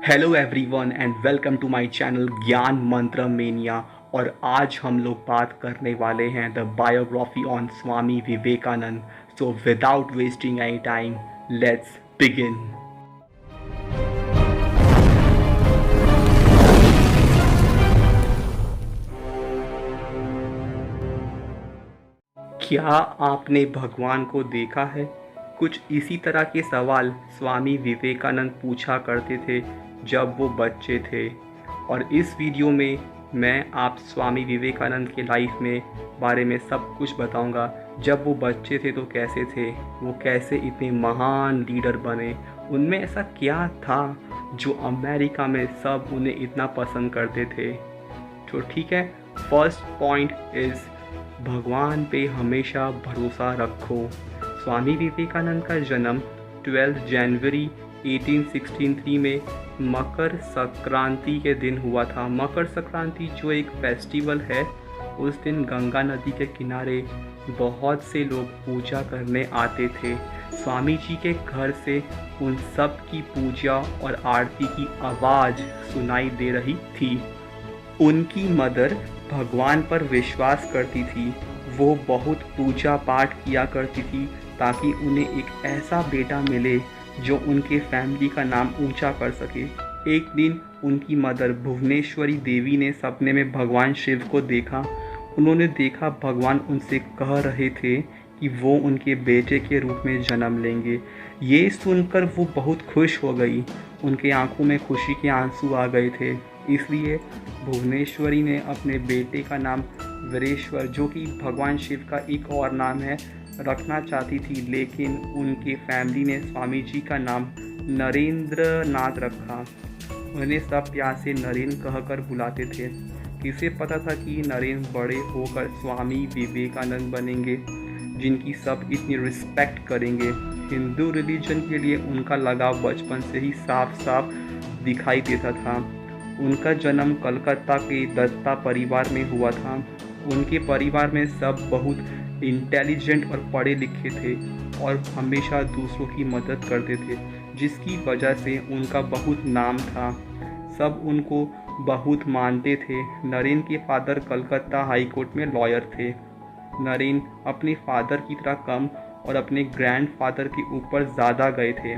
Hello everyone and welcome to my channel Gyan Mantra mania. और आज हम लोग बात करने वाले हैं the biography on Swami Vivekananda. So without wasting any time, let's begin. क्या आपने भगवान को देखा है? कुछ इसी तरह के सवाल स्वामी विवेकानंद पूछा करते थे जब वो बच्चे थे। और इस वीडियो में मैं आप स्वामी विवेकानंद के लाइफ में बारे में सब कुछ बताऊंगा। जब वो बच्चे थे तो कैसे थे, वो कैसे इतने महान लीडर बने, उनमें ऐसा क्या था जो अमेरिका में सब उन्हें इतना पसंद करते थे। तो ठीक है, फर्स्ट पॉइंट इज़ भगवान पे हमेशा भरोसा रखो। स्वामी विवेकानंद का जन्म 12 जनवरी 1863 में मकर संक्रांति के दिन हुआ था। मकर संक्रांति जो एक फेस्टिवल है, उस दिन गंगा नदी के किनारे बहुत से लोग पूजा करने आते थे। स्वामी जी के घर से उन सब की पूजा और आरती की आवाज़ सुनाई दे रही थी। उनकी मदर भगवान पर विश्वास करती थी। वो बहुत पूजा पाठ किया करती थी ताकि उन्हें एक ऐसा बेटा मिले जो उनके फैमिली का नाम ऊंचा कर सके। एक दिन उनकी मदर भुवनेश्वरी देवी ने सपने में भगवान शिव को देखा। उन्होंने देखा भगवान उनसे कह रहे थे कि वो उनके बेटे के रूप में जन्म लेंगे। ये सुनकर वो बहुत खुश हो गई। उनके आंखों में खुशी के आंसू आ गए थे। इसलिए भुवनेश्वरी ने अपने बेटे का नाम वीरेश्वर, जो कि भगवान शिव का एक और नाम है, रखना चाहती थी, लेकिन उनके फैमिली ने स्वामी जी का नाम नरेंद्र नाथ रखा। उन्हें सब प्यार से नरेंद्र कहकर बुलाते थे। किसे पता था कि नरेंद्र बड़े होकर स्वामी विवेकानंद बनेंगे, जिनकी सब इतनी रिस्पेक्ट करेंगे। हिंदू रिलीजन के लिए उनका लगाव बचपन से ही साफ साफ दिखाई देता था। उनका जन्म कलकत्ता के दत्ता परिवार में हुआ था। उनके परिवार में सब बहुत इंटेलिजेंट और पढ़े लिखे थे और हमेशा दूसरों की मदद करते थे, जिसकी वजह से उनका बहुत नाम था। सब उनको बहुत मानते थे। नरेंद्र के फादर कलकत्ता हाई कोर्ट में लॉयर थे। नरेंद्र अपने फादर की तरह कम और अपने ग्रैंडफादर के ऊपर ज़्यादा गए थे।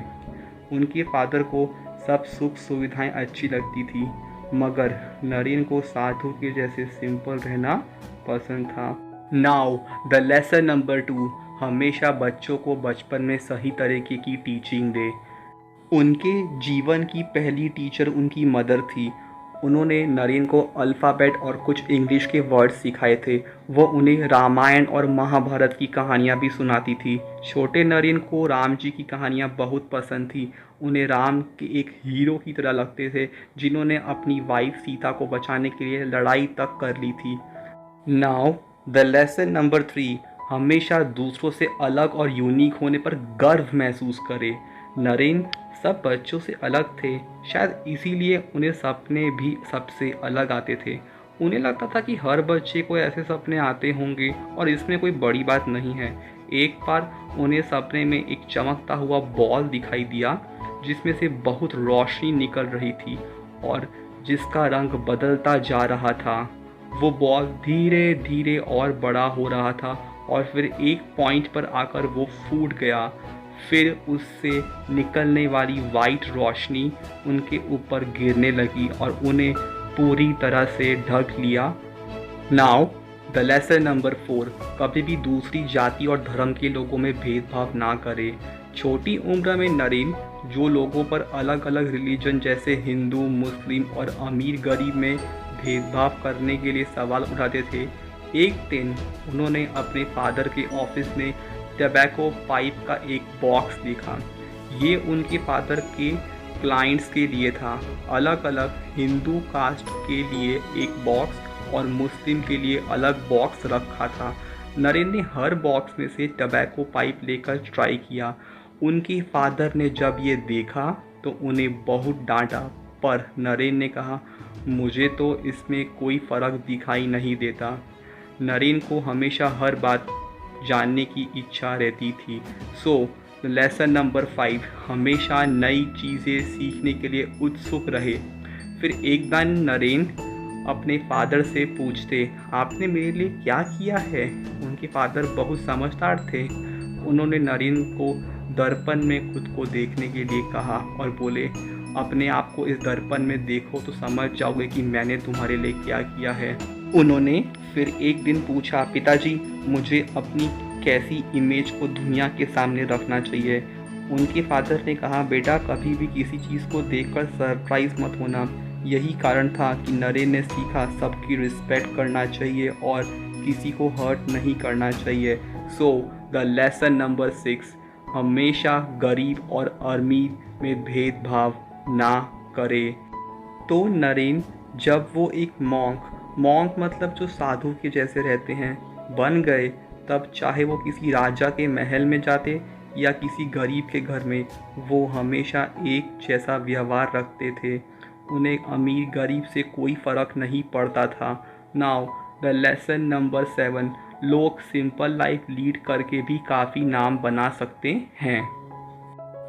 उनके फादर को सब सुख सुविधाएं अच्छी लगती थी, मगर नरेंद्र को साधु के जैसे सिंपल रहना पसंद था। नाउ द लेसन नंबर 2, हमेशा बच्चों को बचपन में सही तरीके की टीचिंग दे। उनके जीवन की पहली टीचर उनकी मदर थी। उन्होंने नरेंद्र को अल्फ़ाबेट और कुछ इंग्लिश के वर्ड्स सिखाए थे। वो उन्हें रामायण और महाभारत की कहानियाँ भी सुनाती थी। छोटे नरेंद्र को राम जी की कहानियाँ बहुत पसंद थी। उन्हें राम के एक हीरो की तरह लगते थे, जिन्होंने अपनी वाइफ सीता को बचाने के लिए लड़ाई तक कर ली थी। नाउ द लेसन नंबर 3, हमेशा दूसरों से अलग और यूनिक होने पर गर्व महसूस करें। नरेंद्र सब बच्चों से अलग थे, शायद इसीलिए उन्हें सपने भी सबसे अलग आते थे। उन्हें लगता था कि हर बच्चे को ऐसे सपने आते होंगे और इसमें कोई बड़ी बात नहीं है। एक बार उन्हें सपने में एक चमकता हुआ बॉल दिखाई दिया, जिसमें से बहुत रोशनी निकल रही थी और जिसका रंग बदलता जा रहा था। वो बॉल धीरे धीरे और बड़ा हो रहा था और फिर एक पॉइंट पर आकर वो फूट गया। फिर उससे निकलने वाली वाइट रोशनी उनके ऊपर गिरने लगी और उन्हें पूरी तरह से ढक लिया। नाउ द लेसन नंबर 4, कभी भी दूसरी जाति और धर्म के लोगों में भेदभाव ना करें। छोटी उम्र में नरेंद्र जो लोगों पर अलग अलग रिलीजन जैसे हिंदू, मुस्लिम और अमीर गरीब में भेदभाव करने के लिए सवाल उठाते थे। एक दिन उन्होंने अपने फादर के ऑफिस में टबैको पाइप का एक बॉक्स देखा। ये उनके फादर के क्लाइंट्स के लिए था। अलग अलग हिंदू कास्ट के लिए एक बॉक्स और मुस्लिम के लिए अलग बॉक्स रखा था। नरेंद्र ने हर बॉक्स में से टबैको पाइप लेकर ट्राई किया। उनके फादर ने जब ये देखा तो उन्हें बहुत डांटा, पर नरेंद्र ने कहा, मुझे तो इसमें कोई फ़र्क दिखाई नहीं देता। नरेंद्र को हमेशा हर बात जानने की इच्छा रहती थी। सो लेसन नंबर 5, हमेशा नई चीज़ें सीखने के लिए उत्सुक रहे। फिर एक दिन नरेन अपने फादर से पूछते, आपने मेरे लिए क्या किया है? उनके फादर बहुत समझदार थे। उन्होंने नरेन को दर्पण में खुद को देखने के लिए कहा और बोले, अपने आप को इस दर्पण में देखो तो समझ जाओगे कि मैंने तुम्हारे लिए क्या किया है। उन्होंने फिर एक दिन पूछा, पिताजी मुझे अपनी कैसी इमेज को दुनिया के सामने रखना चाहिए? उनके फादर ने कहा, बेटा कभी भी किसी चीज़ को देखकर सरप्राइज मत होना। यही कारण था कि नरेन ने सीखा सबकी रिस्पेक्ट करना चाहिए और किसी को हर्ट नहीं करना चाहिए। सो द लेसन नंबर 6, हमेशा गरीब और अमीर में भेदभाव ना करे। तो नरेन जब वो एक मॉन्क मतलब जो साधु के जैसे रहते हैं बन गए, तब चाहे वो किसी राजा के महल में जाते या किसी गरीब के घर में, वो हमेशा एक जैसा व्यवहार रखते थे। उन्हें अमीर गरीब से कोई फ़र्क नहीं पड़ता था। नाउ द लेसन नंबर 7, लोग सिंपल लाइफ लीड करके भी काफ़ी नाम बना सकते हैं।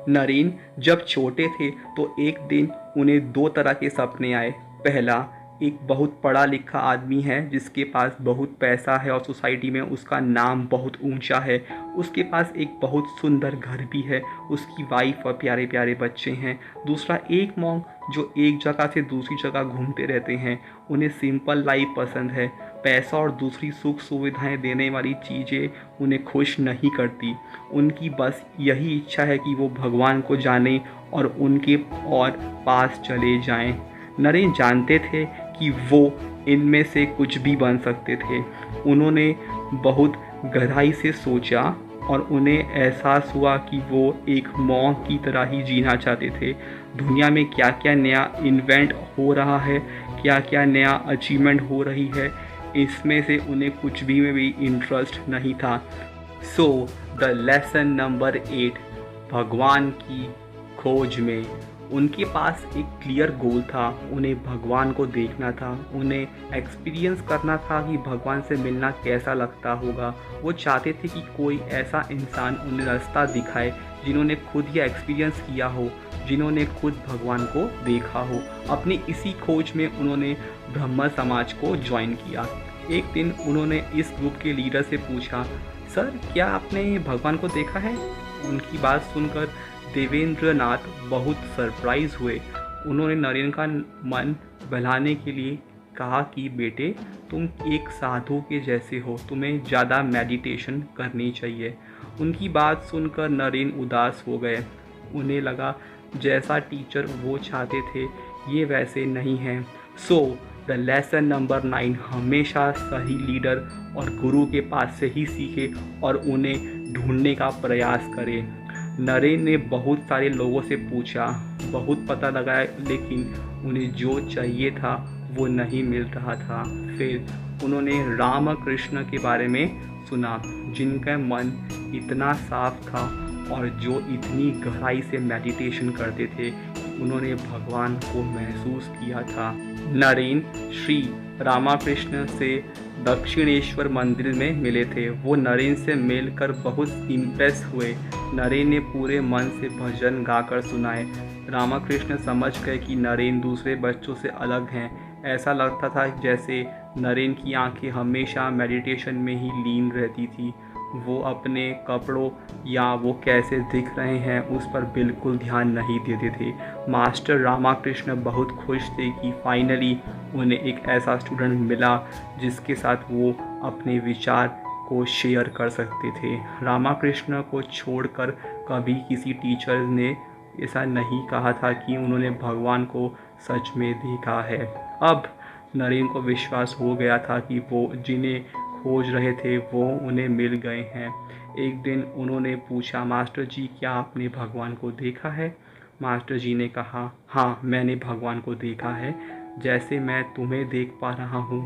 नरेन जब छोटे थे तो एक दिन उन्हें 2 तरह के सपने आए। पहला, एक बहुत पढ़ा लिखा आदमी है जिसके पास बहुत पैसा है और सोसाइटी में उसका नाम बहुत ऊंचा है। उसके पास एक बहुत सुंदर घर भी है, उसकी वाइफ और प्यारे प्यारे बच्चे हैं। दूसरा, एक मॉन्क जो एक जगह से दूसरी जगह घूमते रहते हैं। उन्हें सिंपल लाइफ पसंद है। पैसा और दूसरी सुख सुविधाएं देने वाली चीज़ें उन्हें खुश नहीं करती। उनकी बस यही इच्छा है कि वो भगवान को जानें और उनके और पास चले जाएं। नरेन जानते थे कि वो इनमें से कुछ भी बन सकते थे। उन्होंने बहुत गहराई से सोचा और उन्हें एहसास हुआ कि वो एक मॉन्क की तरह ही जीना चाहते थे। दुनिया में क्या क्या नया इन्वेंट हो रहा है, क्या क्या नया अचीवमेंट हो रही है, इसमें से उन्हें कुछ भी में भी इंटरेस्ट नहीं था। सो द लेसन नंबर 8, भगवान की खोज में। उनके पास एक क्लियर गोल था। उन्हें भगवान को देखना था, उन्हें एक्सपीरियंस करना था कि भगवान से मिलना कैसा लगता होगा। वो चाहते थे कि कोई ऐसा इंसान उन्हें रास्ता दिखाए जिन्होंने खुद ये एक्सपीरियंस किया हो, जिन्होंने खुद भगवान को देखा हो। अपनी इसी खोज में उन्होंने ब्रह्म समाज को ज्वाइन किया। एक दिन उन्होंने इस ग्रुप के लीडर से पूछा, सर क्या आपने भगवान को देखा है? उनकी बात सुनकर देवेंद्र नाथ बहुत सरप्राइज हुए। उन्होंने नरेन का मन बहलाने के लिए कहा कि बेटे तुम एक साधु के जैसे हो, तुम्हें ज़्यादा मेडिटेशन करनी चाहिए। उनकी बात सुनकर नरेन उदास हो गए। उन्हें लगा जैसा टीचर वो चाहते थे ये वैसे नहीं है। सो द लेसन नंबर 9, हमेशा सही लीडर और गुरु के पास से ही सीखे और उन्हें ढूंढने का प्रयास करें। नरेन ने बहुत सारे लोगों से पूछा, बहुत पता लगाया, लेकिन उन्हें जो चाहिए था वो नहीं मिल रहा था। फिर उन्होंने रामकृष्ण के बारे में सुना, जिनका मन इतना साफ था और जो इतनी गहराई से मेडिटेशन करते थे कि उन्होंने भगवान को महसूस किया था। नरेन श्री रामकृष्ण से दक्षिणेश्वर मंदिर में मिले थे। वो नरेन से मिलकर बहुत इम्प्रेस हुए। नरेन ने पूरे मन से भजन गाकर सुनाए। रामकृष्ण समझ गए कि नरेन दूसरे बच्चों से अलग हैं। ऐसा लगता था जैसे नरेन की आंखें हमेशा मेडिटेशन में ही लीन रहती थी। वो अपने कपड़ों या वो कैसे दिख रहे हैं उस पर बिल्कुल ध्यान नहीं देते थे। मास्टर रामकृष्ण बहुत खुश थे कि फाइनली उन्हें एक ऐसा स्टूडेंट मिला जिसके साथ वो अपने विचार को शेयर कर सकते थे। रामकृष्ण को छोड़कर कभी किसी टीचर ने ऐसा नहीं कहा था कि उन्होंने भगवान को सच में देखा है। अब नरेन को विश्वास हो गया था कि वो जिन्हें खोज रहे थे वो उन्हें मिल गए हैं। एक दिन उन्होंने पूछा, मास्टर जी क्या आपने भगवान को देखा है? मास्टर जी ने कहा, हाँ मैंने भगवान को देखा है। जैसे मैं तुम्हें देख पा रहा हूँ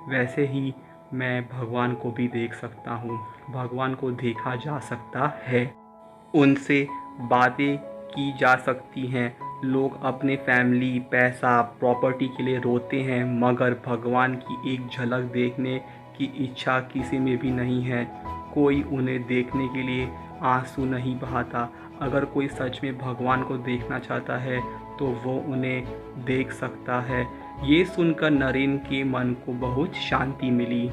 वैसे ही मैं भगवान को भी देख सकता हूँ। भगवान को देखा जा सकता है, उनसे बातें की जा सकती हैं। लोग अपने फैमिली, पैसा, प्रॉपर्टी के लिए रोते हैं, मगर भगवान की एक झलक देखने की इच्छा किसी में भी नहीं है। कोई उन्हें देखने के लिए आंसू नहीं बहाता। अगर कोई सच में भगवान को देखना चाहता है तो वो उन्हें देख सकता है। ये सुनकर नरेन के मन को बहुत शांति मिली।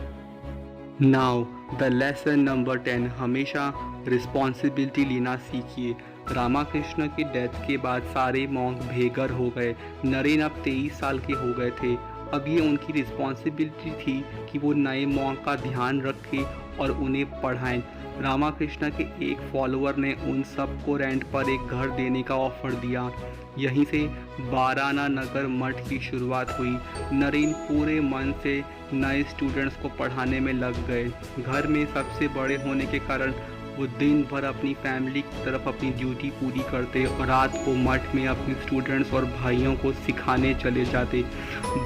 नाउ द लेसन नंबर 10, हमेशा रिस्पॉन्सिबिलिटी लेना सीखिए। रामाकृष्ण की डेथ के बाद सारे मॉन्क बेघर हो गए। नरेन अब 23 साल के हो गए थे। अब ये उनकी रिस्पॉन्सिबिलिटी थी कि वो नए मॉन्क का ध्यान रखें और उन्हें पढ़ाएं। रामाकृष्ण के एक फॉलोअर ने उन सबको रेंट पर एक घर देने का ऑफर दिया। यहीं से बाराना नगर मठ की शुरुआत हुई। नरेन पूरे मन से नए स्टूडेंट्स को पढ़ाने में लग गए। घर में सबसे बड़े होने के कारण वो दिन भर अपनी फैमिली की तरफ अपनी ड्यूटी पूरी करते और रात को मठ में अपने स्टूडेंट्स और भाइयों को सिखाने चले जाते।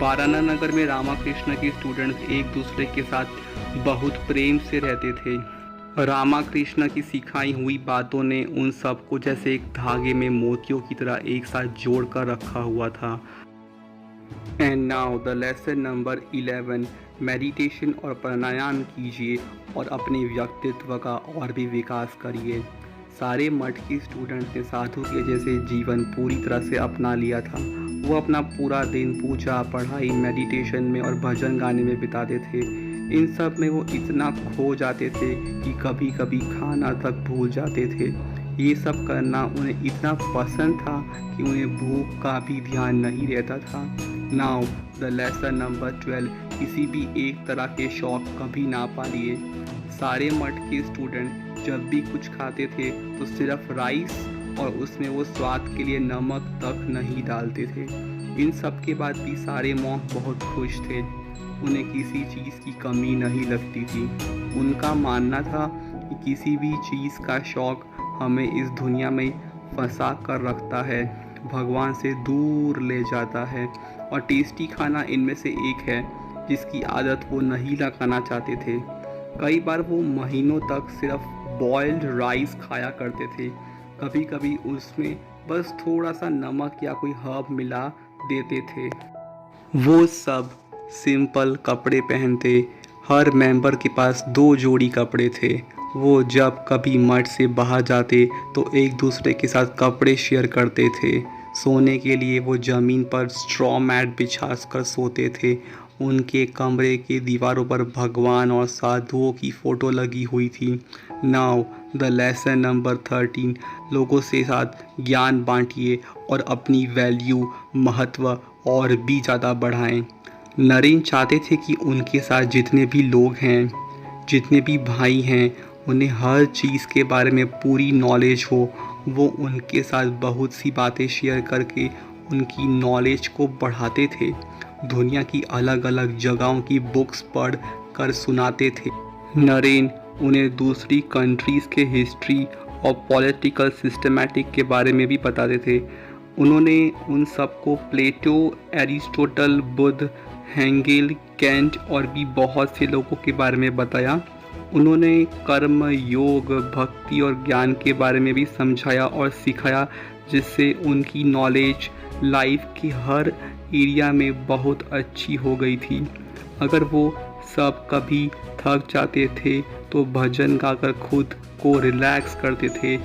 बाराना नगर में रामाकृष्ण के स्टूडेंट्स एक दूसरे के साथ बहुत प्रेम से रहते थे। रामाकृष्ण की सिखाई हुई बातों ने उन सबको जैसे एक धागे में मोतियों की तरह एक साथ जोड़ कर रखा हुआ था। And now the lesson number 11, meditation और प्राणायाम कीजिए और अपने व्यक्तित्व का और भी विकास करिए। सारे मठ के स्टूडेंट्स ने साधु के जैसे जीवन पूरी तरह से अपना लिया था। वो अपना पूरा दिन पूजा, पढ़ाई, मेडिटेशन में और भजन गाने में बिताते थे। इन सब में वो इतना खो जाते थे कि कभी कभी खाना तक भूल जाते थे। ये सब करना उन्हें इतना पसंद था कि उन्हें भूख का भी ध्यान नहीं रहता था। नाउ द लेसन नंबर 12, किसी भी एक तरह के शौक कभी ना पालिए। सारे मठ के स्टूडेंट जब भी कुछ खाते थे तो सिर्फ राइस, और उसमें वो स्वाद के लिए नमक तक नहीं डालते थे। इन सब के बाद भी सारे मॉन्क बहुत खुश थे। उन्हें किसी चीज़ की कमी नहीं लगती थी। उनका मानना था कि किसी भी चीज़ का शौक हमें इस दुनिया में फंसा कर रखता है, भगवान से दूर ले जाता है। और टेस्टी खाना इनमें से एक है जिसकी आदत वो नहीं लगाना चाहते थे। कई बार वो महीनों तक सिर्फ बॉइल्ड राइस खाया करते थे। कभी कभी उसमें बस थोड़ा सा नमक या कोई हर्ब मिला देते थे। वो सब सिंपल कपड़े पहनते। हर मेंबर के पास 2 जोड़ी कपड़े थे। वो जब कभी मठ से बाहर जाते तो एक दूसरे के साथ कपड़े शेयर करते थे। सोने के लिए वो ज़मीन पर स्ट्रॉ मैट बिछा कर सोते थे। उनके कमरे के दीवारों पर भगवान और साधुओं की फ़ोटो लगी हुई थी। नाउ द लेसन नंबर 13, लोगों से साथ ज्ञान बांटिए और अपनी वैल्यू, महत्व और भी ज़्यादा बढ़ाएं। नरेन चाहते थे कि उनके साथ जितने भी लोग हैं, जितने भी भाई हैं, उन्हें हर चीज़ के बारे में पूरी नॉलेज हो। वो उनके साथ बहुत सी बातें शेयर करके उनकी नॉलेज को बढ़ाते थे। दुनिया की अलग अलग जगहों की बुक्स पढ़ कर सुनाते थे। नरेन उन्हें दूसरी कंट्रीज़ के हिस्ट्री और पॉलिटिकल सिस्टमैटिक के बारे में भी बताते थे। उन्होंने उन सबको प्लेटो, एरिस्टोटल, बुद्ध, हेगेल, कैंट और भी बहुत से लोगों के बारे में बताया। उन्होंने कर्म, योग, भक्ति और ज्ञान के बारे में भी समझाया और सिखाया, जिससे उनकी नॉलेज लाइफ की हर एरिया में बहुत अच्छी हो गई थी। अगर वो सब कभी थक जाते थे तो भजन गाकर खुद को रिलैक्स करते थे।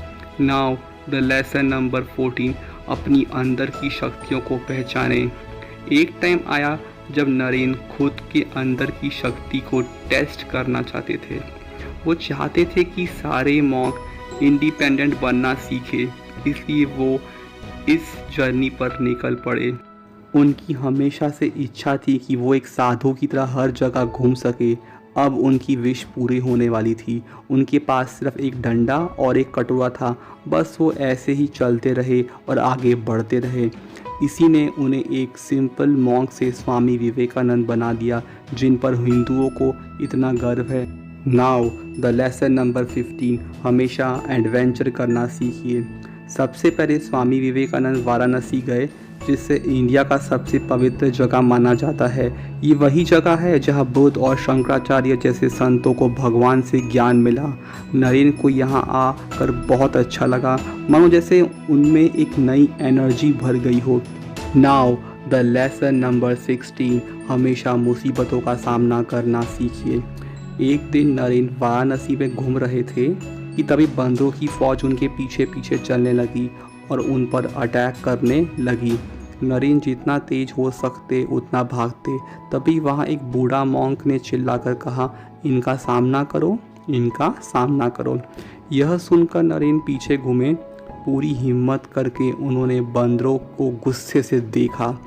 नाउ द लेसन नंबर 14, अपनी अंदर की शक्तियों को पहचानें। एक टाइम आया जब नरेन खुद के अंदर की शक्ति को टेस्ट करना चाहते थे। वो चाहते थे कि सारे मॉन्क इंडिपेंडेंट बनना सीखे, इसलिए वो इस जर्नी पर निकल पड़े। उनकी हमेशा से इच्छा थी कि वो एक साधु की तरह हर जगह घूम सके। अब उनकी विश पूरी होने वाली थी। उनके पास सिर्फ एक डंडा और एक कटोरा था। बस वो ऐसे ही चलते रहे और आगे बढ़ते रहे। इसी ने उन्हें एक सिंपल मॉन्क से स्वामी विवेकानंद बना दिया, जिन पर हिंदुओं को इतना गर्व है। नाउ द लेसन नंबर 15, हमेशा एडवेंचर करना सीखिए। सबसे पहले स्वामी विवेकानंद वाराणसी गए, जिससे इंडिया का सबसे पवित्र जगह माना जाता है। ये वही जगह है जहाँ बुद्ध और शंकराचार्य जैसे संतों को भगवान से ज्ञान मिला। नरेन को यहाँ आकर बहुत अच्छा लगा, मानो जैसे उनमें एक नई एनर्जी भर गई हो। नाउ द लेसन नंबर 16, हमेशा मुसीबतों का सामना करना सीखिए। एक दिन नरेन वाराणसी में घूम रहे थे कि तभी बंदरों की फौज उनके पीछे पीछे चलने लगी और उन पर अटैक करने लगी। नरेन जितना तेज हो सकते उतना भागते। तभी वहाँ एक बूढ़ा मॉन्क ने चिल्लाकर कहा, इनका सामना करो, इनका सामना करो। यह सुनकर नरेन पीछे घूमे। पूरी हिम्मत करके उन्होंने बंदरों को गुस्से से देखा।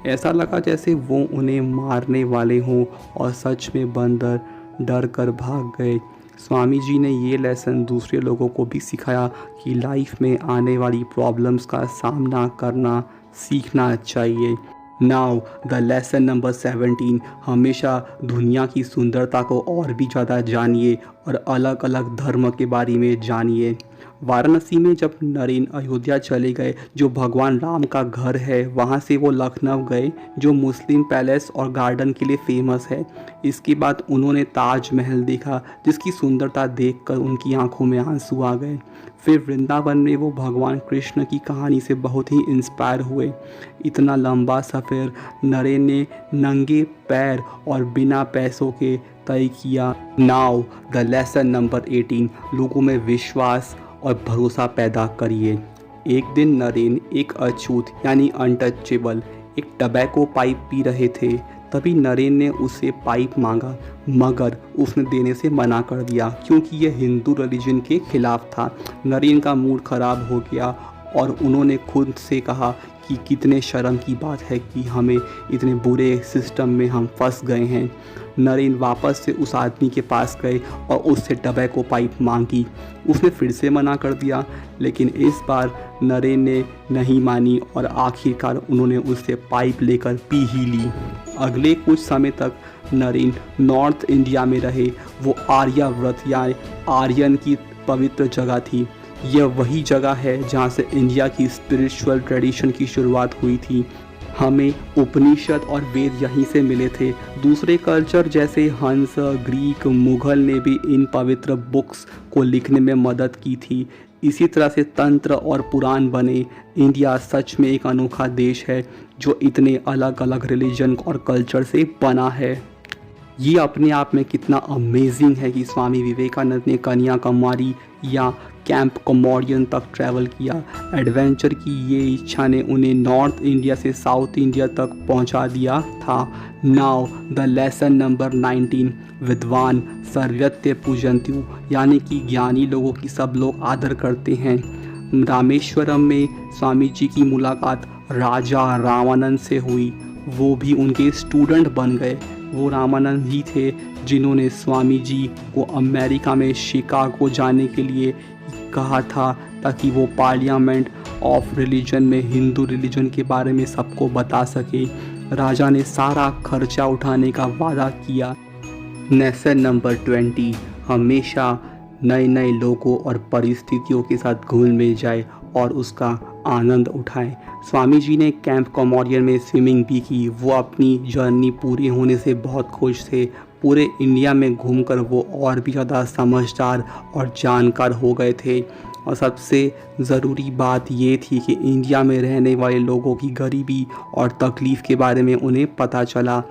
ऐसा लगा जैसे वो उन्हें मारने वाले हों और सच में बंदर डर कर भाग गए। स्वामी जी ने ये लेसन दूसरे लोगों को भी सिखाया कि लाइफ में आने वाली प्रॉब्लम्स का सामना करना सीखना चाहिए। नाउ द लेसन नंबर 17, हमेशा दुनिया की सुंदरता को और भी ज़्यादा जानिए और अलग अलग धर्म के बारे में जानिए। वाराणसी में जब नरेन अयोध्या चले गए, जो भगवान राम का घर है, वहाँ से वो लखनऊ गए, जो मुस्लिम पैलेस और गार्डन के लिए फेमस है। इसके बाद उन्होंने ताजमहल देखा, जिसकी सुंदरता देखकर उनकी आंखों में आंसू आ गए। फिर वृंदावन में वो भगवान कृष्ण की कहानी से बहुत ही इंस्पायर हुए। इतना लंबा सफ़र नरेन ने नंगे पैर और बिना पैसों के तय किया। नाउ द लेसन नंबर 18, लोगों में विश्वास और भरोसा पैदा करिए। एक दिन नरेन एक अछूत यानी अनटचेबल एक टबैको पाइप पी रहे थे। तभी नरेन ने उससे पाइप मांगा, मगर उसने देने से मना कर दिया क्योंकि यह हिंदू रिलीजन के खिलाफ था। नरेन का मूड खराब हो गया और उन्होंने खुद से कहा कि कितने शर्म की बात है कि हमें इतने बुरे सिस्टम में हम फंस गए हैं। नरेन वापस से उस आदमी के पास गए और उससे टबैको पाइप मांगी। उसने फिर से मना कर दिया, लेकिन इस बार नरेन ने नहीं मानी और आखिरकार उन्होंने उससे पाइप लेकर पी ही ली। अगले कुछ समय तक नरेन नॉर्थ इंडिया में रहे। वो आर्याव्रत या आर्यन की पवित्र जगह थी। यह वही जगह है जहाँ से इंडिया की स्पिरिचुअल ट्रेडिशन की शुरुआत हुई थी। हमें उपनिषद और वेद यहीं से मिले थे। दूसरे कल्चर जैसे हंस, ग्रीक, मुगल ने भी इन पवित्र बुक्स को लिखने में मदद की थी। इसी तरह से तंत्र और पुराण बने। इंडिया सच में एक अनोखा देश है जो इतने अलग अलग रिलीजन और कल्चर से बना है। ये अपने आप में कितना अमेजिंग है कि स्वामी विवेकानंद ने कन्याकुमारी या कैंप कमोडियन तक ट्रैवल किया। एडवेंचर की ये इच्छा ने उन्हें नॉर्थ इंडिया से साउथ इंडिया तक पहुंचा दिया था। नाउ द लेसन नंबर 19, विद्वान सर्वत्र पूजन्त्यु, यानी कि ज्ञानी लोगों की सब लोग आदर करते हैं। रामेश्वरम में स्वामी जी की मुलाकात राजा रामानंद से हुई। वो भी उनके स्टूडेंट बन गए। वो रामानंद ही थे जिन्होंने स्वामी जी को अमेरिका में शिकागो जाने के लिए कहा था ताकि वो पार्लियामेंट ऑफ रिलीजन में हिंदू रिलीजन के बारे में सबको बता सके। राजा ने सारा खर्चा उठाने का वादा किया। लेसन नंबर 20, हमेशा नए नए लोगों और परिस्थितियों के साथ घुल मिल जाए और उसका आनंद उठाएं। स्वामी जी ने कैंप कमोडियन में स्विमिंग भी की। वो अपनी जर्नी पूरी होने से बहुत खुश थे। पूरे इंडिया में घूमकर वो और भी ज़्यादा समझदार और जानकार हो गए थे। और सबसे ज़रूरी बात ये थी कि इंडिया में रहने वाले लोगों की गरीबी और तकलीफ़ के बारे में उन्हें पता चला।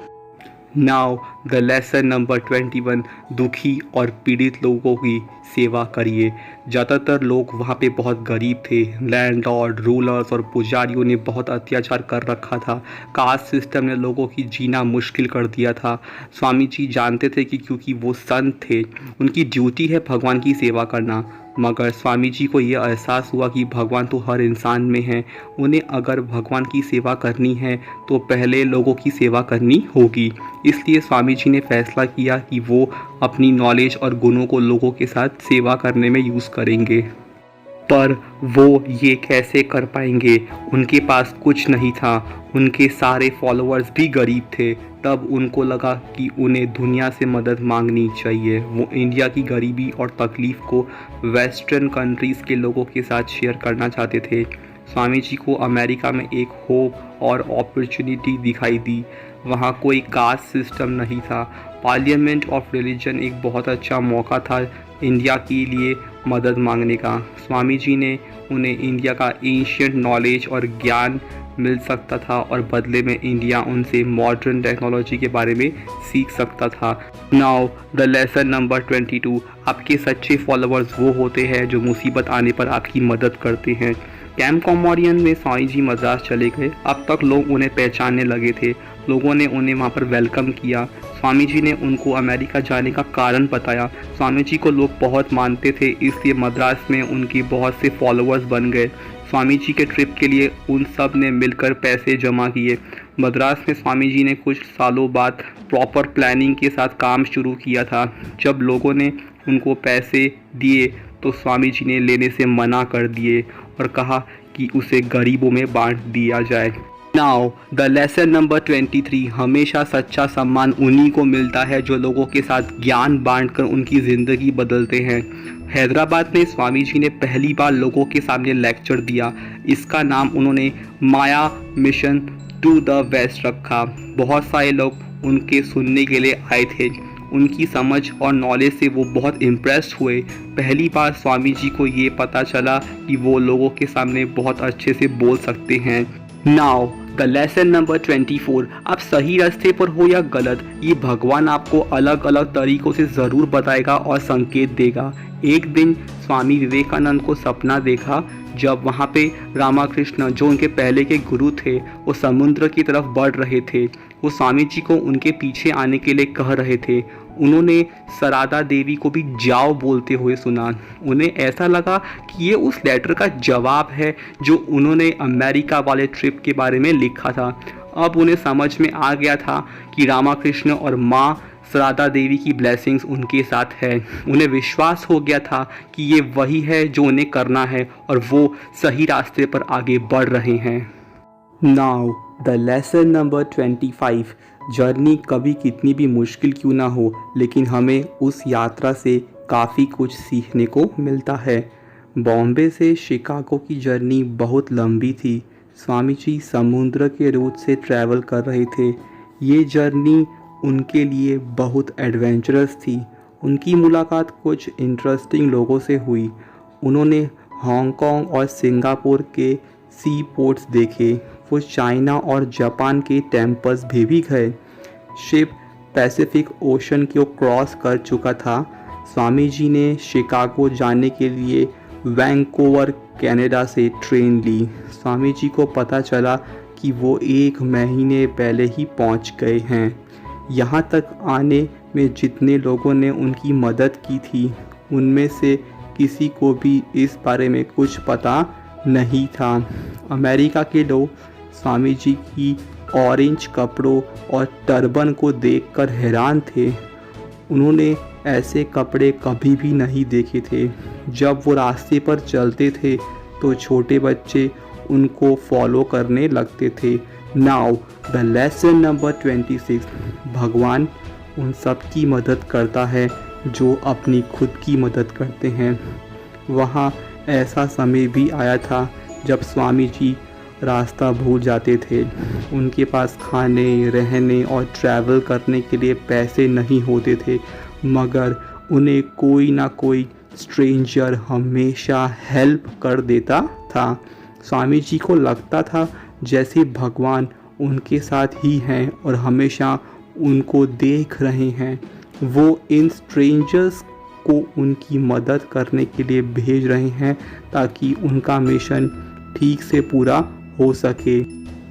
नाउ द लेसन नंबर 21, दुखी और पीड़ित लोगों की सेवा करिए। ज़्यादातर लोग वहाँ पे बहुत गरीब थे। लैंडलॉर्ड, रूलर्स और पुजारियों ने बहुत अत्याचार कर रखा था। कास्ट सिस्टम ने लोगों की जीना मुश्किल कर दिया था। स्वामी जी जानते थे कि क्योंकि वो संत थे, उनकी ड्यूटी है भगवान की सेवा करना। मगर स्वामी जी को ये एहसास हुआ कि भगवान तो हर इंसान में है। उन्हें अगर भगवान की सेवा करनी है तो पहले लोगों की सेवा करनी होगी। इसलिए स्वामी जी ने फैसला किया कि वो अपनी नॉलेज और गुणों को लोगों के साथ सेवा करने में यूज़ करेंगे। पर वो ये कैसे कर पाएंगे? उनके पास कुछ नहीं था। उनके सारे फॉलोअर्स भी गरीब थे। तब उनको लगा कि उन्हें दुनिया से मदद मांगनी चाहिए। वो इंडिया की गरीबी और तकलीफ़ को वेस्टर्न कंट्रीज़ के लोगों के साथ शेयर करना चाहते थे। स्वामी जी को अमेरिका में एक होप और अपॉर्चुनिटी दिखाई दी। वहाँ कोई कास्ट सिस्टम नहीं था। पार्लियामेंट ऑफ रिलीजन एक बहुत अच्छा मौका था इंडिया के लिए मदद मांगने का। स्वामी जी ने उन्हें इंडिया का एंशिएंट नॉलेज और ज्ञान मिल सकता था और बदले में इंडिया उनसे मॉडर्न टेक्नोलॉजी के बारे में सीख सकता था। नाउ द लेसन नंबर 22, आपके सच्चे फॉलोअर्स वो होते हैं जो मुसीबत आने पर आपकी मदद करते हैं। कैंप कॉमोरियन में स्वामी जी मद्रास चले गए। अब तक लोग उन्हें पहचानने लगे थे। लोगों ने उन्हें वहाँ पर वेलकम किया। स्वामी जी ने उनको अमेरिका जाने का कारण बताया। स्वामी जी को लोग बहुत मानते थे, इसलिए मद्रास में उनकी बहुत से फॉलोअर्स बन गए। स्वामी जी के ट्रिप के लिए उन सब ने मिलकर पैसे जमा किए। मद्रास में स्वामी जी ने कुछ सालों बाद प्रॉपर प्लानिंग के साथ काम शुरू किया था। जब लोगों ने उनको पैसे दिए तो स्वामी जी ने लेने से मना कर दिए और कहा कि उसे गरीबों में बांट दिया जाए। नाउ द लेसन नंबर 23, हमेशा सच्चा सम्मान उन्हीं को मिलता है जो लोगों के साथ ज्ञान बांटकर उनकी ज़िंदगी बदलते हैं। हैदराबाद में स्वामी जी ने पहली बार लोगों के सामने लेक्चर दिया। इसका नाम उन्होंने माया मिशन टू द वेस्ट रखा। बहुत सारे लोग उनके सुनने के लिए आए थे। उनकी समझ और नॉलेज से वो बहुत इम्प्रेस्ड हुए। पहली बार स्वामी जी को ये पता चला कि वो लोगों के सामने बहुत अच्छे से बोल सकते हैं। नाउ द लेसन नंबर 24, आप सही रास्ते पर हो या गलत, ये भगवान आपको अलग अलग तरीक़ों से ज़रूर बताएगा और संकेत देगा। एक दिन स्वामी विवेकानंद को सपना देखा जब वहाँ पे रामाकृष्ण, जो उनके पहले के गुरु थे, वो समुद्र की तरफ बढ़ रहे थे। वो स्वामी जी को उनके पीछे आने के लिए कह रहे थे। उन्होंने सरादा देवी को भी जाओ बोलते हुए सुना। उन्हें ऐसा लगा कि ये उस लेटर का जवाब है जो उन्होंने अमेरिका वाले ट्रिप के बारे में लिखा था। अब उन्हें समझ में आ गया था कि रामाकृष्ण और माँ सरादा देवी की ब्लेसिंग्स उनके साथ है। उन्हें विश्वास हो गया था कि ये वही है जो उन्हें करना है और वो सही रास्ते पर आगे बढ़ रहे हैं। Now the lesson number 25, journey कभी कितनी भी मुश्किल क्यों ना हो, लेकिन हमें उस यात्रा से काफ़ी कुछ सीखने को मिलता है। बॉम्बे से शिकागो की जर्नी बहुत लंबी थी। स्वामी जी समुद्र के रूट से ट्रैवल कर रहे थे। ये जर्नी उनके लिए बहुत एडवेंचरस थी। उनकी मुलाकात कुछ इंटरेस्टिंग लोगों से हुई। उन्होंने हांगकांग और सिंगापुर के सी पोर्ट्स देखे। वो चाइना और जापान के टेम्पल्स भी गए। शिप पैसिफिक ओशन को क्रॉस कर चुका था। स्वामी जी ने शिकागो जाने के लिए वैंकूवर कनाडा से ट्रेन ली। स्वामी जी को पता चला कि वो 1 महीने पहले ही पहुंच गए हैं। यहाँ तक आने में जितने लोगों ने उनकी मदद की थी, उनमें से किसी को भी इस बारे में कुछ पता नहीं था। अमेरिका के लोग स्वामी जी की ऑरेंज कपड़ों और टर्बन को देखकर हैरान थे। उन्होंने ऐसे कपड़े कभी भी नहीं देखे थे। जब वो रास्ते पर चलते थे तो छोटे बच्चे उनको फॉलो करने लगते थे। नाउ द लेसन नंबर 26, भगवान उन सब की मदद करता है जो अपनी खुद की मदद करते हैं। वहाँ ऐसा समय भी आया था जब स्वामी जी रास्ता भूल जाते थे। उनके पास खाने, रहने और ट्रैवल करने के लिए पैसे नहीं होते थे, मगर उन्हें कोई ना कोई स्ट्रेंजर हमेशा हेल्प कर देता था। स्वामी जी को लगता था जैसे भगवान उनके साथ ही हैं और हमेशा उनको देख रहे हैं। वो इन स्ट्रेंजर्स को उनकी मदद करने के लिए भेज रहे हैं ताकि उनका मिशन ठीक से पूरा हो सके।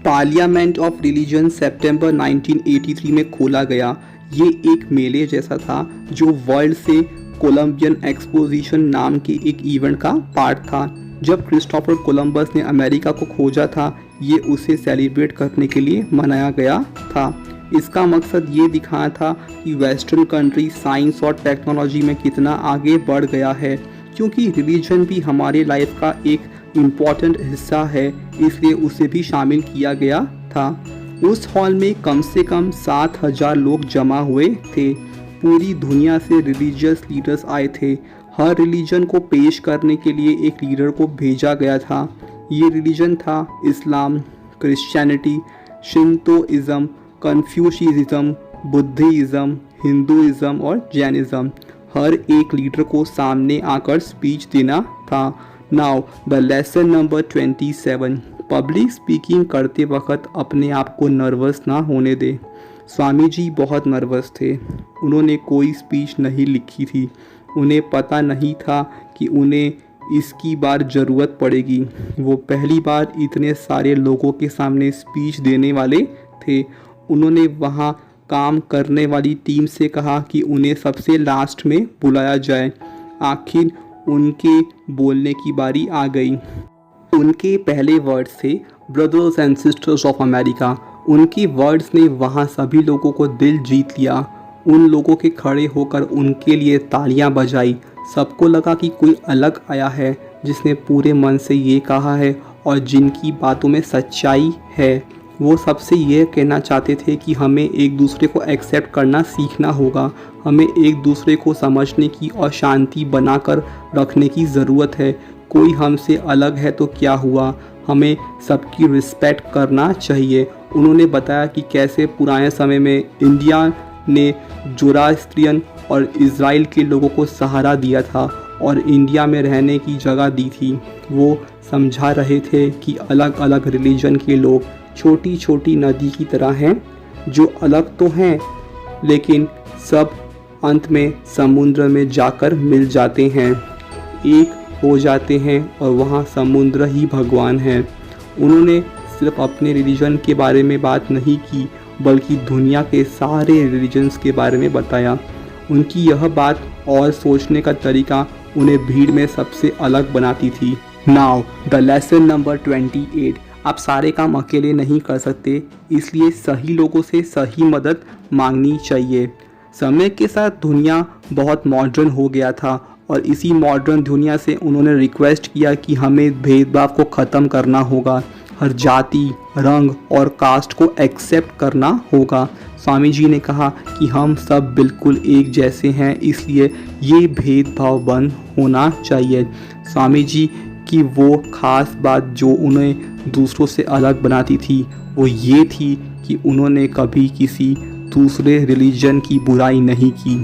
पार्लियामेंट ऑफ रिलीजन सितंबर 1983 में खोला गया। ये एक मेले जैसा था जो वर्ल्ड से कोलंबियन एक्सपोजिशन नाम के एक इवेंट का पार्ट था। जब क्रिस्टोफर कोलंबस ने अमेरिका को खोजा था, ये उसे सेलिब्रेट करने के लिए मनाया गया था। इसका मकसद ये दिखाना था कि वेस्टर्न कंट्री साइंस और टेक्नोलॉजी में कितना आगे बढ़ गया है। क्योंकि रिलीजन भी हमारे लाइफ का एक इम्पॉर्टेंट हिस्सा है, इसलिए उसे भी शामिल किया गया था। उस हॉल में कम से कम 7,000 लोग जमा हुए थे। पूरी दुनिया से रिलीजियस लीडर्स आए थे। हर रिलीजन को पेश करने के लिए एक लीडर को भेजा गया था। ये रिलीजन था इस्लाम, क्रिश्चियनिटी, शिंतोइज़्म, कन्फ्यूशियनिज्म, बुद्धिज़्म, हिंदुइज़्म और जैनिज़्म। हर एक लीडर को सामने आकर स्पीच देना था। Now the lesson number 27, public speaking करते वक्त अपने आप को नर्वस ना होने दें। स्वामी जी बहुत नर्वस थे। उन्होंने कोई स्पीच नहीं लिखी थी। उन्हें पता नहीं था कि उन्हें इसकी बार ज़रूरत पड़ेगी। वो पहली बार इतने सारे लोगों के सामने स्पीच देने वाले थे। उन्होंने वहाँ काम करने वाली टीम से कहा कि उन्हें सबसे लास्ट में बुलाया जाए। आखिर उनके बोलने की बारी आ गई। उनके पहले वर्ड्स थे brothers and sisters of America. उनके वर्ड्स ने वहाँ सभी लोगों को दिल जीत लिया। उन लोगों के खड़े होकर उनके लिए तालियां बजाई। सबको लगा कि कोई अलग आया है जिसने पूरे मन से ये कहा है और जिनकी बातों में सच्चाई है। वो सबसे ये कहना चाहते थे कि हमें एक दूसरे को एक्सेप्ट करना सीखना होगा। हमें एक दूसरे को समझने की और शांति बनाकर रखने की ज़रूरत है। कोई हमसे अलग है तो क्या हुआ, हमें सबकी रिस्पेक्ट करना चाहिए। उन्होंने बताया कि कैसे पुराने समय में इंडिया ने जोरास्ट्रियन और इज़राइल के लोगों को सहारा दिया था और इंडिया में रहने की जगह दी थी। वो समझा रहे थे कि अलग अलग रिलीजन के लोग छोटी छोटी नदी की तरह हैं, जो अलग तो हैं लेकिन सब अंत में समुद्र में जाकर मिल जाते हैं, एक हो जाते हैं और वहाँ समुद्र ही भगवान है। उन्होंने सिर्फ अपने रिलीजन के बारे में बात नहीं की बल्कि दुनिया के सारे रिलीजन्स के बारे में बताया। उनकी यह बात और सोचने का तरीका उन्हें भीड़ में सबसे अलग बनाती थी। Now the lesson number 28। आप सारे काम अकेले नहीं कर सकते, इसलिए सही लोगों से सही मदद मांगनी चाहिए। समय के साथ दुनिया बहुत मॉडर्न हो गया था और इसी मॉडर्न दुनिया से उन्होंने रिक्वेस्ट किया कि हमें भेदभाव को ख़त्म करना होगा, हर जाति, रंग और कास्ट को एक्सेप्ट करना होगा। स्वामी जी ने कहा कि हम सब बिल्कुल एक जैसे हैं, इसलिए ये भेदभाव बंद होना चाहिए। स्वामी जी की वो ख़ास बात जो उन्हें दूसरों से अलग बनाती थी वो ये थी कि उन्होंने कभी किसी दूसरे रिलीजन की बुराई नहीं की।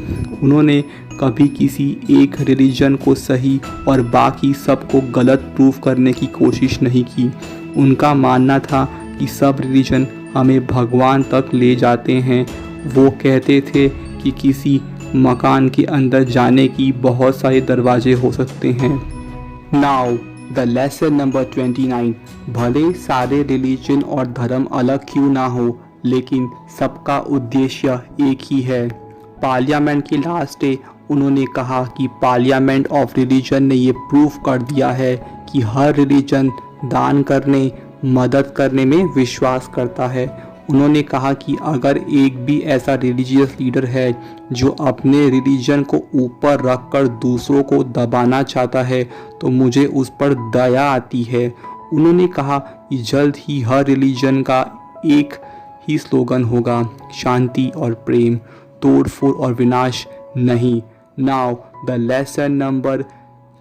उन्होंने कभी किसी एक रिलीजन को सही और बाकी सबको गलत प्रूव करने की कोशिश नहीं की। उनका मानना था कि सब रिलीजन हमें भगवान तक ले जाते हैं। वो कहते थे कि किसी मकान के अंदर जाने की बहुत सारे दरवाजे हो सकते हैं। Now the lesson number 29। भले सारे रिलीजन और धर्म अलग क्यों ना हो, लेकिन सबका उद्देश्य एक ही है। पार्लियामेंट के लास्ट डे उन्होंने कहा कि पार्लियामेंट ऑफ रिलीजन ने ये प्रूफ कर दिया है कि हर रिलीजन दान करने, मदद करने में विश्वास करता है। उन्होंने कहा कि अगर एक भी ऐसा रिलीजियस लीडर है जो अपने रिलीजन को ऊपर रखकर दूसरों को दबाना चाहता है तो मुझे उस पर दया आती है। उन्होंने कहा कि जल्द ही हर रिलीजन का एक ही स्लोगन होगा, शांति और प्रेम, तोड़फोड़ और विनाश नहीं। Now the lesson number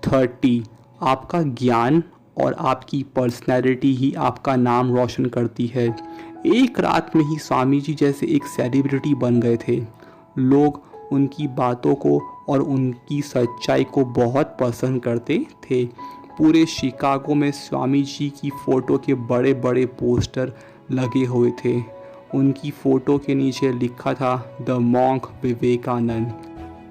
30। आपका ज्ञान और आपकी पर्सनैलिटी ही आपका नाम रोशन करती है। एक रात में ही स्वामी जी जैसे एक सेलिब्रिटी बन गए थे। लोग उनकी बातों को और उनकी सच्चाई को बहुत पसंद करते थे। पूरे शिकागो में स्वामी जी की फ़ोटो के बड़े बड़े पोस्टर लगे हुए थे। उनकी फ़ोटो के नीचे लिखा था द मॉन्क विवेकानंद।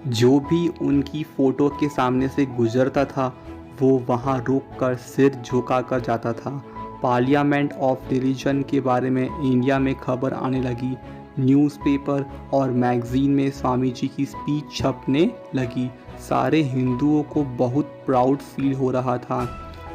जो भी उनकी फ़ोटो के सामने से गुजरता था वो वहाँ रुक कर सिर झुका कर जाता था। पार्लियामेंट ऑफ रिलीजन के बारे में इंडिया में खबर आने लगी। न्यूज़पेपर और मैगज़ीन में स्वामी जी की स्पीच छपने लगी। सारे हिंदुओं को बहुत प्राउड फील हो रहा था।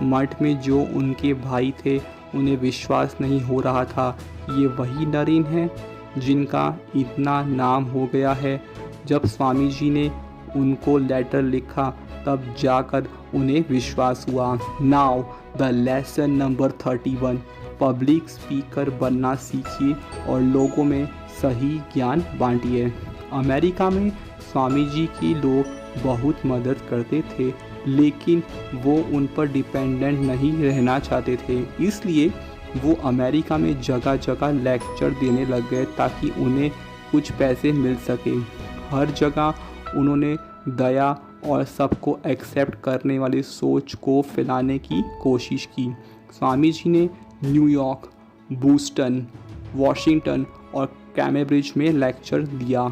मठ में जो उनके भाई थे उन्हें विश्वास नहीं हो रहा था ये वही नरेन हैं जिनका इतना नाम हो गया है। जब स्वामी जी ने उनको लेटर लिखा तब जाकर उन्हें विश्वास हुआ। Now the lesson number 31। Public speaker बनना सीखिए और लोगों में सही ज्ञान बांटिए। अमेरिका में स्वामी जी की लोग बहुत मदद करते थे लेकिन वो उन पर डिपेंडेंट नहीं रहना चाहते थे, इसलिए वो अमेरिका में जगह जगह लेक्चर देने लग गए ताकि उन्हें कुछ पैसे मिल सके। हर जगह उन्होंने दया और सबको एक्सेप्ट करने वाली सोच को फैलाने की कोशिश की। स्वामी जी ने न्यूयॉर्क, बोस्टन, वॉशिंगटन और कैम्ब्रिज में लेक्चर दिया।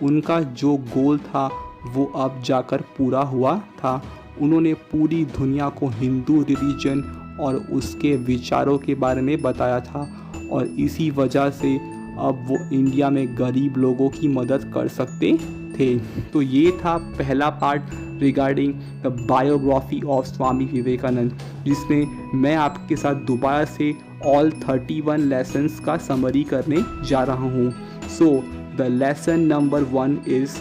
उनका जो गोल था वो अब जाकर पूरा हुआ था। उन्होंने पूरी दुनिया को हिंदू रिलीजन और उसके विचारों के बारे में बताया था और इसी वजह से अब वो इंडिया में गरीब लोगों की मदद कर सकते थे। तो ये था पहला part regarding the biography of Swami Vivekananda, जिसमें मैं आपके साथ दोबारा से ऑल 31 लेसन्स का समरी करने जा रहा हूँ। So the lesson number 1 is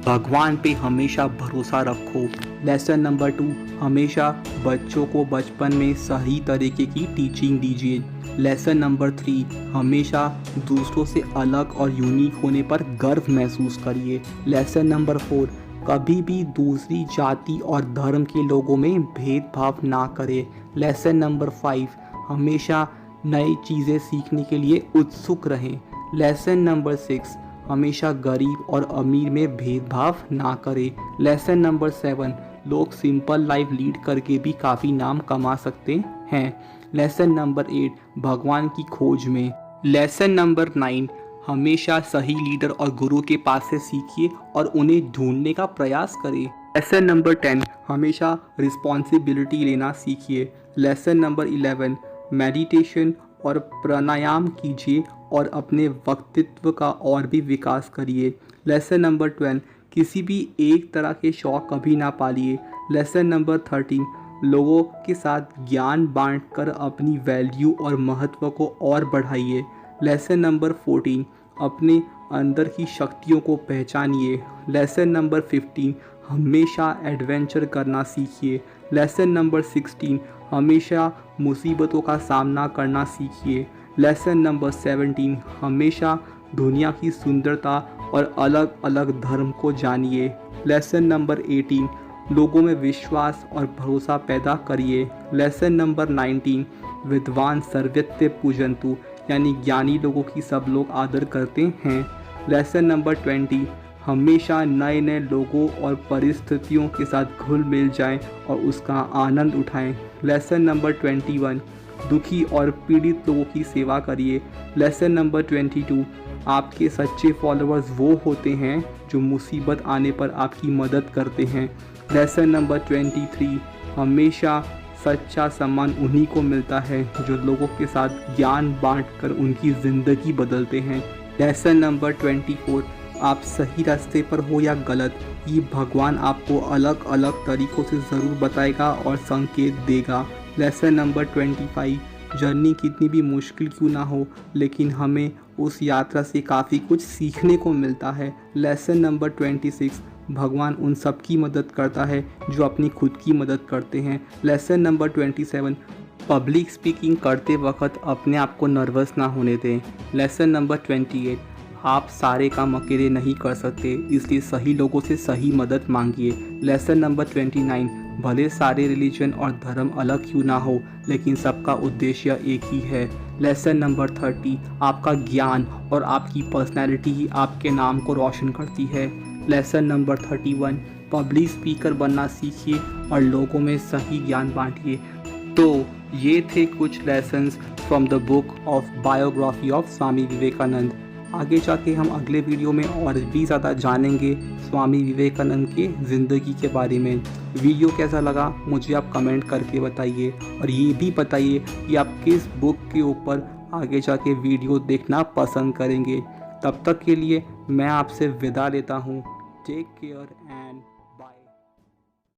भगवान पे हमेशा भरोसा रखो। लेसन नंबर 2, हमेशा बच्चों को बचपन में सही तरीके की टीचिंग दीजिए। लेसन नंबर 3, हमेशा दूसरों से अलग और यूनिक होने पर गर्व महसूस करिए। लेसन नंबर 4, कभी भी दूसरी जाति और धर्म के लोगों में भेदभाव ना करें। लेसन नंबर 5, हमेशा नई चीज़ें सीखने के लिए उत्सुक रहें। लेसन नंबर 6, हमेशा गरीब और अमीर में भेदभाव ना करें। लेसन नंबर 7, लोग सिंपल लाइफ लीड करके भी काफ़ी नाम कमा सकते हैं। लेसन नंबर 8, भगवान की खोज में। लेसन नंबर 9, हमेशा सही लीडर और गुरु के पास से सीखिए और उन्हें ढूंढने का प्रयास करें। लेसन नंबर 10, हमेशा रिस्पॉन्सिबिलिटी लेना सीखिए। लेसन नंबर 11, मेडिटेशन और प्राणायाम कीजिए और अपने व्यक्तित्व का और भी विकास करिए। लेसन नंबर 12, किसी भी एक तरह के शौक कभी ना पालिए। लेसन नंबर 13, लोगों के साथ ज्ञान बांटकर अपनी वैल्यू और महत्व को और बढ़ाइए। लेसन नंबर 14, अपने अंदर की शक्तियों को पहचानिए। लेसन नंबर 15, हमेशा एडवेंचर करना सीखिए। लेसन नंबर 16, हमेशा मुसीबतों का सामना करना सीखिए। लेसन नंबर 17, हमेशा दुनिया की सुंदरता और अलग अलग धर्म को जानिए। लेसन नंबर 18, लोगों में विश्वास और भरोसा पैदा करिए। लेसन नंबर 19, विद्वान सर्वत्र पूजन्तु, यानी ज्ञानी लोगों की सब लोग आदर करते हैं। लेसन नंबर 20, हमेशा नए नए लोगों और परिस्थितियों के साथ घुल मिल जाएं और उसका आनंद उठाएं। लेसन नंबर 21, दुखी और पीड़ित लोगों की सेवा करिए। लेसन नंबर 22, आपके सच्चे फॉलोअर्स वो होते हैं जो मुसीबत आने पर आपकी मदद करते हैं। लेसन नंबर 23, हमेशा सच्चा सम्मान उन्हीं को मिलता है जो लोगों के साथ ज्ञान बांटकर उनकी ज़िंदगी बदलते हैं। लेसन नंबर 24, आप सही रास्ते पर हो या गलत, ये भगवान आपको अलग अलग तरीक़ों से ज़रूर बताएगा और संकेत देगा। लेसन नंबर 25, जर्नी कितनी भी मुश्किल क्यों ना हो, लेकिन हमें उस यात्रा से काफ़ी कुछ सीखने को मिलता है। लेसन नंबर 26, भगवान उन सब की मदद करता है जो अपनी खुद की मदद करते हैं। लेसन नंबर 27, पब्लिक स्पीकिंग करते वक्त अपने आप को नर्वस ना होने दें। लेसन नंबर 28, आप सारे काम अकेले नहीं कर सकते, इसलिए सही लोगों से सही मदद मांगिए। लेसन नंबर 29, भले सारे रिलीजन और धर्म अलग क्यों ना हो, लेकिन सबका उद्देश्य एक ही है। लेसन नंबर 30, आपका ज्ञान और आपकी पर्सनैलिटी ही आपके नाम को रोशन करती है। लेसन नंबर 31, पब्लिक स्पीकर बनना सीखिए और लोगों में सही ज्ञान बांटिए। तो ये थे कुछ lessons from the book of biography of Swami Vivekananda. आगे जाके हम अगले वीडियो में और भी ज़्यादा जानेंगे स्वामी विवेकानंद के ज़िंदगी के बारे में। वीडियो कैसा लगा मुझे आप कमेंट करके बताइए और ये भी बताइए कि आप किस बुक के ऊपर आगे जाके वीडियो देखना पसंद करेंगे। तब तक के लिए मैं आपसे विदा लेता हूँ। Take care.